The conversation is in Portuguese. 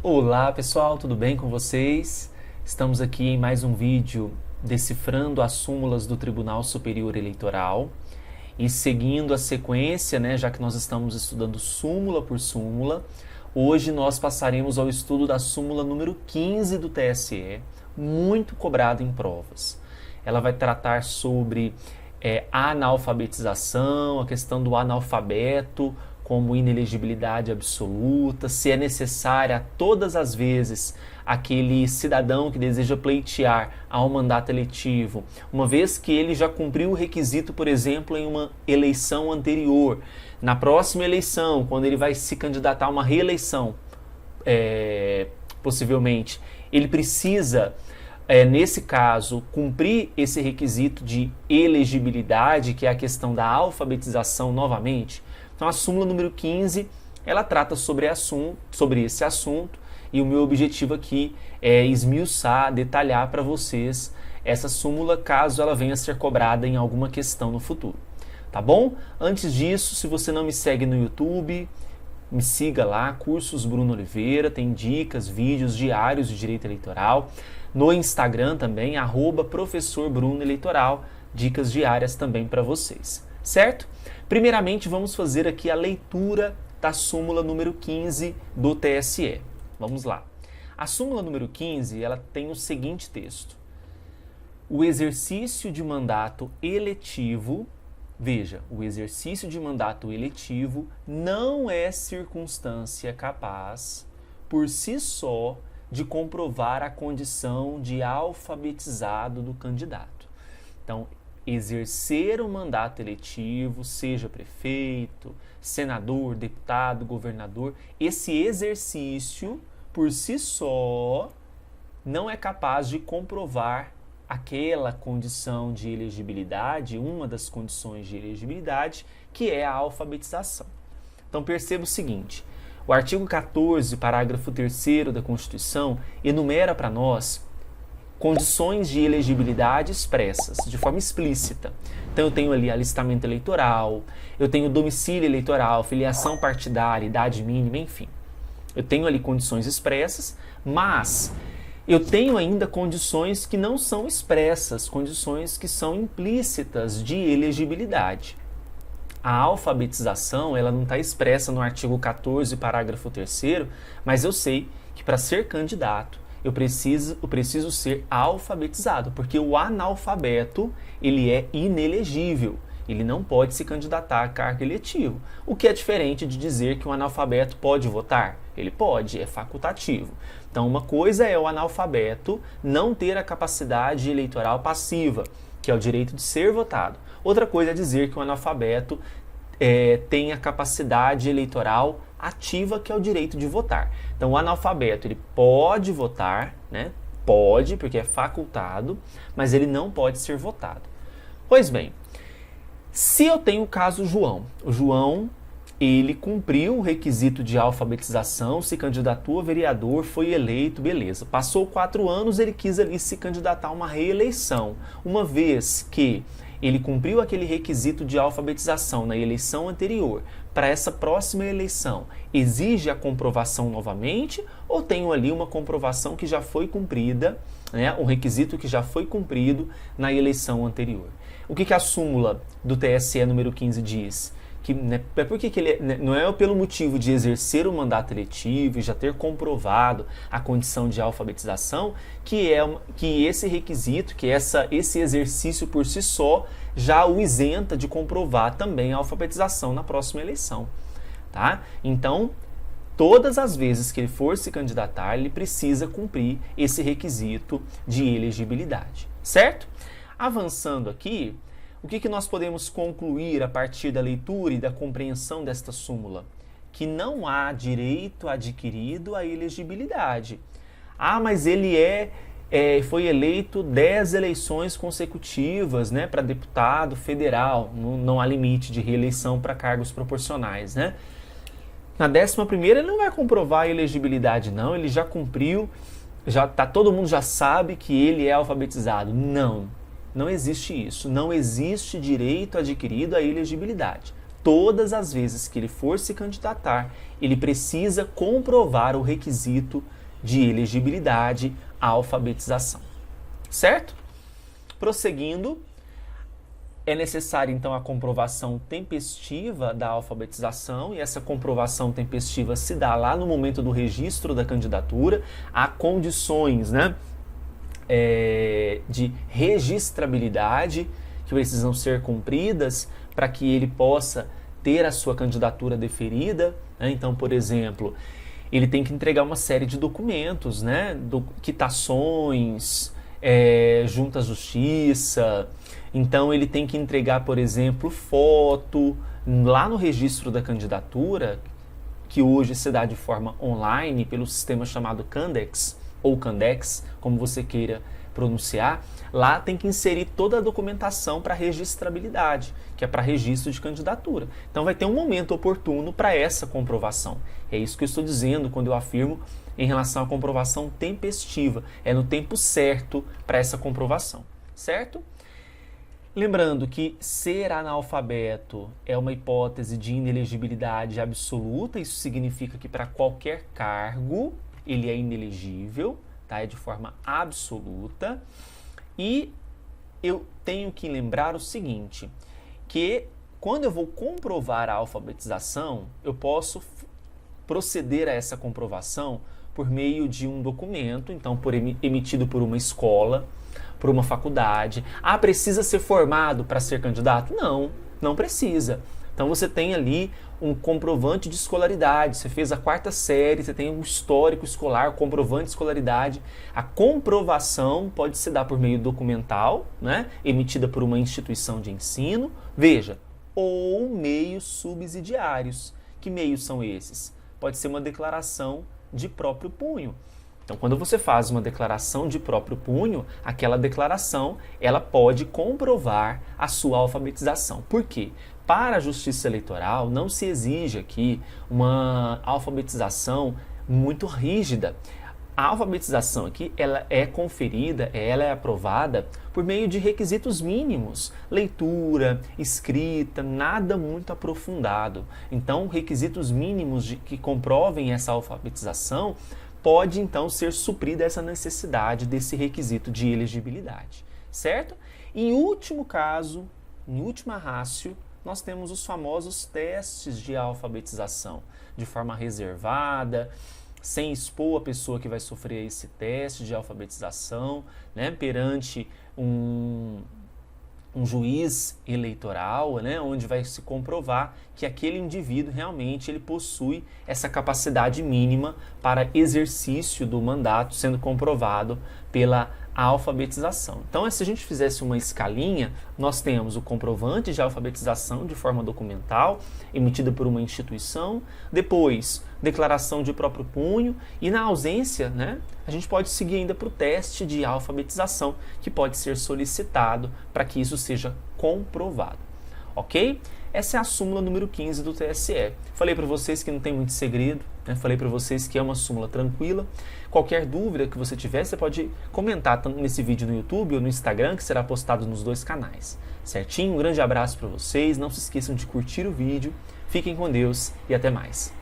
Olá pessoal, tudo bem com vocês? Estamos aqui em mais um vídeo decifrando as súmulas do Tribunal Superior Eleitoral e seguindo a sequência, já que nós estamos estudando súmula por súmula, hoje nós passaremos ao estudo da súmula número 15 do TSE, muito cobrada em provas. Ela vai tratar sobre a analfabetização, a questão do analfabeto, como inelegibilidade absoluta, se é necessária todas as vezes aquele cidadão que deseja pleitear ao mandato eletivo, uma vez que ele já cumpriu o requisito, por exemplo, em uma eleição anterior. Na próxima eleição, quando ele vai se candidatar a uma reeleição, possivelmente, ele precisa, nesse caso, cumprir esse requisito de elegibilidade, que é a questão da alfabetização novamente. Então, a súmula número 15, ela trata sobre esse assunto e o meu objetivo aqui é esmiuçar, detalhar para vocês essa súmula, caso ela venha a ser cobrada em alguma questão no futuro. Tá bom? Antes disso, se você não me segue no YouTube, me siga lá, Cursos Bruno Oliveira, tem dicas, vídeos diários de direito eleitoral. No Instagram também, @professor Bruno Eleitoral, dicas diárias também para vocês, certo? Primeiramente, vamos fazer aqui a leitura da súmula número 15 do TSE. Vamos lá. A súmula número 15, ela tem o seguinte texto. O exercício de mandato eletivo, veja, o exercício de mandato eletivo não é circunstância capaz, por si só, de comprovar a condição de alfabetizado do candidato. Então, exercer o mandato eletivo, seja prefeito, senador, deputado, governador, esse exercício, por si só, não é capaz de comprovar aquela condição de elegibilidade, uma das condições de elegibilidade, que é a alfabetização. Então, perceba o seguinte, o artigo 14, parágrafo 3º da Constituição, enumera para nós condições de elegibilidade expressas, de forma explícita. Então eu tenho ali alistamento eleitoral, eu tenho domicílio eleitoral, filiação partidária, idade mínima, enfim. Eu tenho ali condições expressas, mas eu tenho ainda condições que não são expressas, condições que são implícitas de elegibilidade. A alfabetização, ela não está expressa no artigo 14, parágrafo 3º, mas eu sei que para ser candidato, eu preciso ser alfabetizado, porque o analfabeto, ele é inelegível, ele não pode se candidatar a cargo eletivo, o que é diferente de dizer que o analfabeto pode votar. Ele pode, é facultativo. Então, uma coisa é o analfabeto não ter a capacidade eleitoral passiva, que é o direito de ser votado. Outra coisa é dizer que o analfabeto tem a capacidade eleitoral ativa, que é o direito de votar. Então, o analfabeto, ele pode votar, Pode, porque é facultado, mas ele não pode ser votado. Pois bem, se eu tenho o caso João, o João, ele cumpriu o requisito de alfabetização, se candidatou a vereador, foi eleito, beleza. Passou 4 anos, ele quis ali se candidatar a uma reeleição. Uma vez que ele cumpriu aquele requisito de alfabetização na eleição anterior, para essa próxima eleição, exige a comprovação novamente ou tenho ali uma comprovação que já foi cumprida, um requisito que já foi cumprido na eleição anterior? O que a súmula do TSE número 15 diz? Que, porque ele não é pelo motivo de exercer o mandato eletivo e já ter comprovado a condição de alfabetização que esse requisito, que esse exercício por si só já o isenta de comprovar também a alfabetização na próxima eleição. Tá? Então, todas as vezes que ele for se candidatar, ele precisa cumprir esse requisito de elegibilidade. Certo? Avançando aqui, o que nós podemos concluir a partir da leitura e da compreensão desta súmula? Que não há direito adquirido à elegibilidade. Mas ele foi eleito 10 eleições consecutivas, para deputado federal. Não há limite de reeleição para cargos proporcionais, Na 11ª ele não vai comprovar a elegibilidade, não. Ele já cumpriu, todo mundo já sabe que ele é alfabetizado. Não existe isso. Não existe direito adquirido à elegibilidade. todas as vezes que ele for se candidatar, ele precisa comprovar o requisito de elegibilidade à alfabetização. Certo? Prosseguindo, é necessária então a comprovação tempestiva da alfabetização, e essa comprovação tempestiva se dá lá no momento do registro da candidatura. Há condições, né, de registrabilidade que precisam ser cumpridas para que ele possa ter a sua candidatura deferida, né? Então, por exemplo, ele tem que entregar uma série de documentos, né, quitações, junto à justiça. Então ele tem que entregar, por exemplo, foto lá no registro da candidatura, que hoje se dá de forma online pelo sistema chamado Candex, ou Candex, como você queira pronunciar. Lá tem que inserir toda a documentação para registrabilidade, que é para registro de candidatura. Então vai ter um momento oportuno para essa comprovação. É isso que eu estou dizendo quando eu afirmo em relação à comprovação tempestiva. É no tempo certo para essa comprovação, certo? Lembrando que ser analfabeto é uma hipótese de inelegibilidade absoluta. Isso significa que para qualquer cargo ele é inelegível, tá? É de forma absoluta. E eu tenho que lembrar o seguinte, que quando eu vou comprovar a alfabetização, eu posso proceder a essa comprovação por meio de um documento, então emitido por uma escola, por uma faculdade. Ah, precisa ser formado para ser candidato? Não, não precisa. Então você tem ali um comprovante de escolaridade, você fez a 4ª série, você tem um histórico escolar, comprovante de escolaridade. A comprovação pode se dar por meio documental, né, emitida por uma instituição de ensino, veja, ou meios subsidiários. Que meios são esses? Pode ser uma declaração de próprio punho. Então, quando você faz uma declaração de próprio punho, aquela declaração ela pode comprovar a sua alfabetização. Por quê? Para a Justiça Eleitoral, não se exige aqui uma alfabetização muito rígida. A alfabetização aqui ela é conferida, ela é aprovada por meio de requisitos mínimos. Leitura, escrita, nada muito aprofundado. Então, requisitos mínimos que comprovem essa alfabetização pode então ser suprida essa necessidade desse requisito de elegibilidade, certo? Em último caso, em última ratio, nós temos os famosos testes de alfabetização, de forma reservada, sem expor a pessoa que vai sofrer esse teste de alfabetização, né, perante um juiz eleitoral, né, onde vai se comprovar que aquele indivíduo realmente ele possui essa capacidade mínima para exercício do mandato, sendo comprovado pela alfabetização. Então, se a gente fizesse uma escalinha, nós temos o comprovante de alfabetização de forma documental, emitida por uma instituição, depois declaração de próprio punho, e na ausência, né, a gente pode seguir ainda para o teste de alfabetização, que pode ser solicitado para que isso seja comprovado. Ok? Essa é a súmula número 15 do TSE. Falei para vocês que não tem muito segredo, né? Falei para vocês que é uma súmula tranquila. Qualquer dúvida que você tiver, você pode comentar tanto nesse vídeo no YouTube ou no Instagram, que será postado nos 2 canais. Certinho? Um grande abraço para vocês. Não se esqueçam de curtir o vídeo. Fiquem com Deus e até mais.